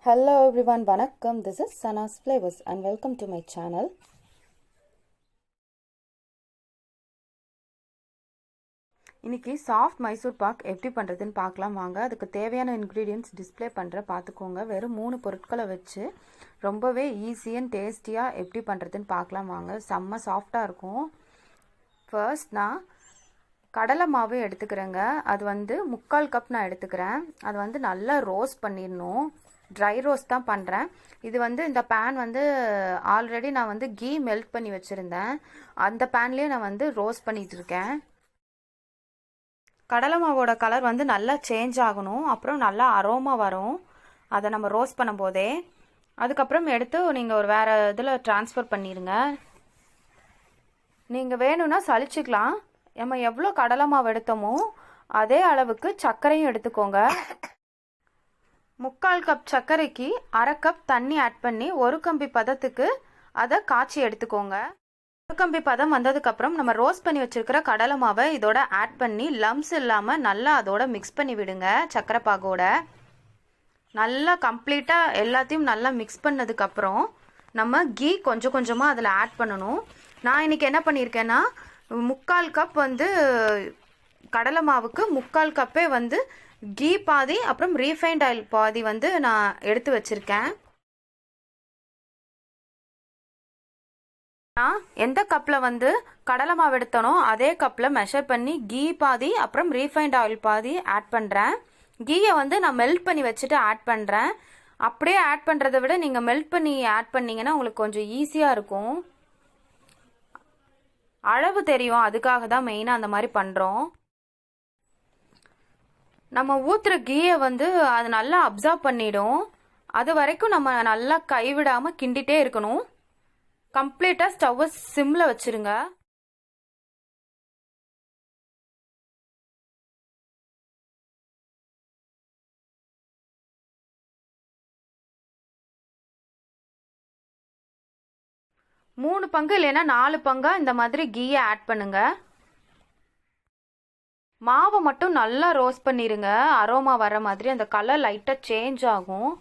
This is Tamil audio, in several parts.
Hello everyone, vanakkam. This is Sana's Flavors and welcome to my channel. இன்னைக்கு சாஃப்ட் மைசூர் பாக் எப்படி பண்ணுறதுன்னு பார்க்கலாம் வாங்க. அதுக்கு தேவையான இன்க்ரீடியன்ட்ஸ் டிஸ்பிளே பண்ணுற பார்த்துக்கோங்க. வெறும் 3 பொருட்களை வச்சு ரொம்பவே ஈஸி அண்ட் டேஸ்டியாக எப்படி பண்ணுறதுன்னு பார்க்கலாம் வாங்க. செம்ம சாஃப்டாக இருக்கும். ஃபர்ஸ்ட் நான் கடலை மாவு எடுத்துக்கிறேங்க. அது 3/4 கப் நான் எடுத்துக்கிறேன். அது நல்லா ரோஸ்ட் பண்ணிடணும். ட்ரை ரோஸ்ட் தான் பண்ணுறேன். இது இந்த பேன் ஆல்ரெடி நான் கீ மெல்ட் பண்ணி வச்சுருந்தேன். அந்த பேன்லேயே நான் ரோஸ்ட் பண்ணிட்டு இருக்கேன். கடலை மாவோட கலர் நல்லா சேஞ்ச் ஆகணும். அப்புறம் நல்லா அரோமா வரும் அதை நம்ம ரோஸ்ட் பண்ணும்போதே. அதுக்கப்புறம் எடுத்து நீங்கள் ஒரு வேறு இதில் ட்ரான்ஸ்ஃபர் பண்ணிடுங்க. நீங்கள் வேணும்னா சலிச்சுக்கலாம். நம்ம எவ்வளோ கடலை மாவு எடுத்தோமோ அதே அளவுக்கு சர்க்கரையும் எடுத்துக்கோங்க. 3/4 கப் சர்க்கரைக்கு 1/2 கப் தண்ணி ஆட் பண்ணி 1 கம்பி பதத்துக்கு அதை காய்ச்சி எடுத்துக்கோங்க. 1 கம்பி பதம் வந்ததுக்கப்புறம் நம்ம ரோஸ்ட் பண்ணி வச்சிருக்கிற கடலை மாவை இதோட ஆட் பண்ணி லம்ஸ் இல்லாமல் நல்லா அதோட மிக்ஸ் பண்ணி விடுங்க. சர்க்கரை பாகோட நல்லா கம்ப்ளீட்டாக எல்லாத்தையும் நல்லா மிக்ஸ் பண்ணதுக்கப்புறம் நம்ம கீ கொஞ்சம் கொஞ்சமாக அதில் ஆட் பண்ணணும். நான் இன்னைக்கு என்ன பண்ணியிருக்கேன்னா 3/4 கப் கடலை மாவுக்கு 3/4 கப்பே கீ பாதி அப்புறம் ரீஃபைண்ட் ஆயில் பாதி நான் எடுத்து வச்சிருக்கேன். நான் எந்த கப்பில் கடலை மாவு எடுத்தனோ அதே கப்பில் மெஷர் பண்ணி கீ பாதி அப்புறம் ரீஃபைண்ட் ஆயில் பாதி ஆட் பண்ணுறேன். கீயை நான் மெல்ட் பண்ணி வச்சுட்டு ஆட் பண்ணுறேன். அப்படியே ஆட் பண்ணுறதை விட நீங்கள் மெல்ட் பண்ணி ஆட் பண்ணிங்கன்னா உங்களுக்கு கொஞ்சம் ஈஸியாக இருக்கும். அளவு தெரியும், அதுக்காக தான் மெயினாக அந்த மாதிரி பண்ணுறோம். நம்ம ஊற்றுற கீயை அது நல்லா அப்சர்வ் பண்ணிடும். அது வரைக்கும் நம்ம நல்லா கைவிடாமல் கிண்டிகிட்டே இருக்கணும். கம்ப்ளீட்டாக ஸ்டவ்வை சிம்மில் வச்சுருங்க. மூணு பங்கு இல்லைன்னா 4 பங்கா இந்த மாதிரி கீயை ஆட் பண்ணுங்க. மாவை மட்டும் நல்லா ரோஸ்ட் பண்ணிடுங்க. அரோமா வர மாதிரி அந்த கலர் லைட்டாக சேஞ்ச் ஆகும்.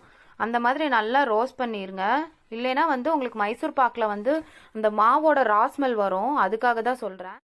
அந்த மாதிரி நல்லா ரோஸ்ட் பண்ணிடுங்க. இல்லைன்னா உங்களுக்கு மைசூர் பாக்கில் அந்த மாவோட ரா ஸ்மெல் வரும். அதுக்காக தான் சொல்கிறேன்.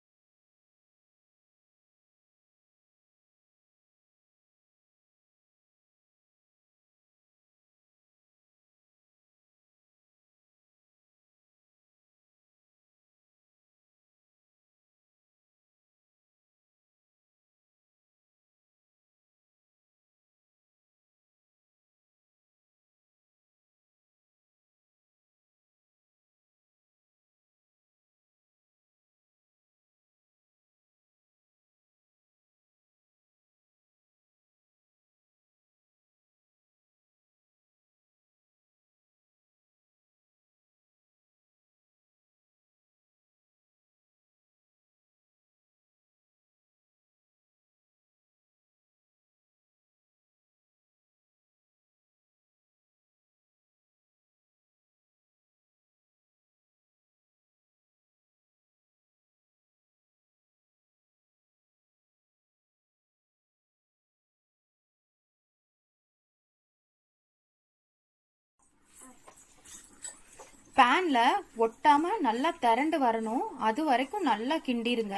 பேனில் ஒட்டாமல் நல்லா திரண்டு வரணும். அது வரைக்கும் நல்லா கிண்டிருங்க.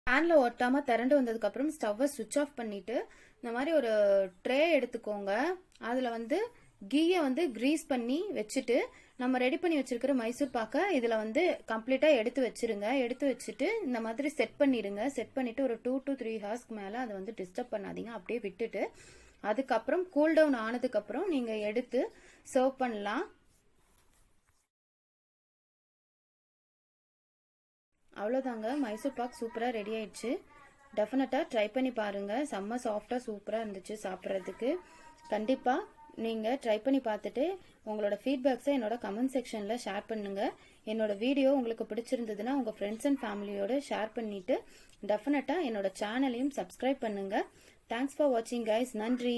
பேனில் ஒட்டாமல் திரண்டு வந்ததுக்கப்புறம் ஸ்டவ்வை சுவிட்ச் ஆஃப் பண்ணிவிட்டு இந்த மாதிரி ஒரு ட்ரே எடுத்துக்கோங்க. அதில் கீயை கிரீஸ் பண்ணி வச்சுட்டு நம்ம ரெடி பண்ணி வச்சிருக்கிற மைசூர் பாக்கை இதில் கம்ப்ளீட்டாக எடுத்து வச்சிருங்க. எடுத்து வச்சுட்டு இந்த மாதிரி செட் பண்ணிடுங்க. செட் பண்ணிவிட்டு ஒரு 2 to 3 ஹவர்ஸ்க்கு மேலே அதை டிஸ்டர்ப் பண்ணாதீங்க. அப்படியே விட்டுட்டு அதுக்கப்புறம் கூல் டவுன் ஆனதுக்கப்புறம் நீங்கள் எடுத்து சர்வ் பண்ணலாம். அவ்வளோதாங்க, மைசூர் பாக் சூப்பராக ரெடி ஆயிடுச்சு. டெஃபினட்டாக ட்ரை பண்ணி பாருங்கள். செம்ம சாஃப்டாக சூப்பராக இருந்துச்சு சாப்பிட்றதுக்கு. கண்டிப்பாக நீங்கள் ட்ரை பண்ணி பார்த்துட்டு உங்களோட ஃபீட்பேக்ஸை என்னோட கமெண்ட் செக்ஷனில் ஷேர் பண்ணுங்கள். என்னோட வீடியோ உங்களுக்கு பிடிச்சிருந்ததுன்னா உங்கள் ஃப்ரெண்ட்ஸ் அண்ட் ஃபேமிலியோடு ஷேர் பண்ணிவிட்டு டெஃபினட்டாக என்னோட சேனலையும் சப்ஸ்கிரைப் பண்ணுங்கள். தேங்க்ஸ் ஃபார் வாட்சிங் கைஸ். நன்றி.